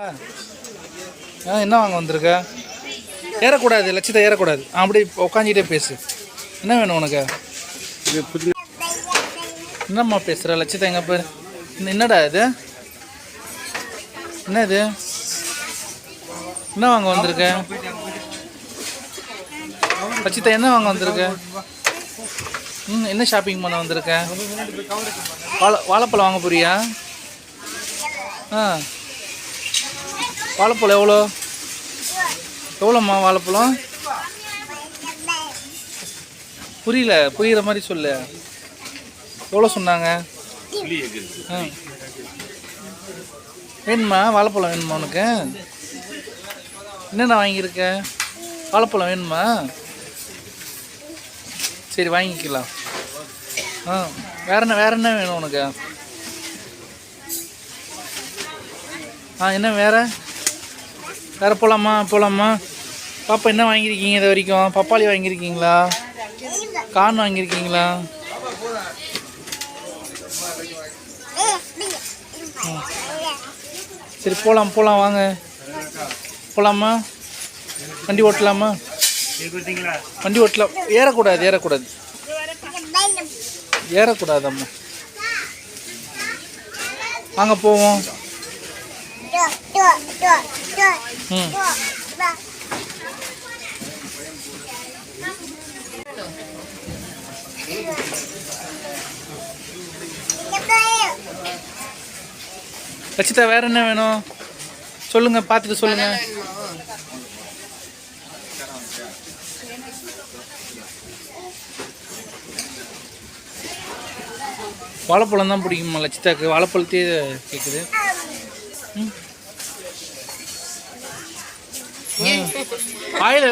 என்ன வாங்க வந்திருக்க? ஏறக்கூடாது, லட்சத்தை ஏறக்கூடாது. அப்படி உட்காந்துட்டே பேசு. என்ன வேணும் உனக்கு? என்னம்மா பேசுகிற? லட்சத்தை எங்கே பேர்? என்னடா இது? என்ன இது? என்ன வாங்க வந்திருக்க? லட்சத்தை என்ன வாங்க வந்திருக்க? என்ன ஷாப்பிங் பண்ண வந்திருக்க? வாழைப்பழம் வாங்க போறியா? வாழைப்பழம் எவ்வளோம்மா வாழைப்பழம்? புரியுற மாதிரி சொல்லு. எவ்வளோ சொன்னாங்க? வேணுமா வாழைப்பழம்? வேணுமா உனக்கு? என்னென்ன வாங்கியிருக்க? வாழைப்பழம் வேணுமா? சரி வாங்கிக்கலாம். வேற என்ன வேணும் உனக்கு? என்ன வேற போகலாமா? பாப்பா என்ன வாங்கியிருக்கீங்க இது வரைக்கும்? பப்பாளி வாங்கியிருக்கீங்களா? கார்ன் வாங்கியிருக்கீங்களா? சரி போகலாம் வாங்க. போகலாமா? வண்டி ஓட்டலாமா? வண்டி ஓட்டலாம். ஏறக்கூடாதம்மா. வாங்க போவோம். லட்சிதா வேற என்ன வேணும் சொல்லுங்க, பார்த்துட்டு சொல்லுங்க. வாழைப்பழம் தான் பிடிக்குமா லட்சிதாக்கு? வாழைப்பழத்தையே கேட்குது. ஆயில்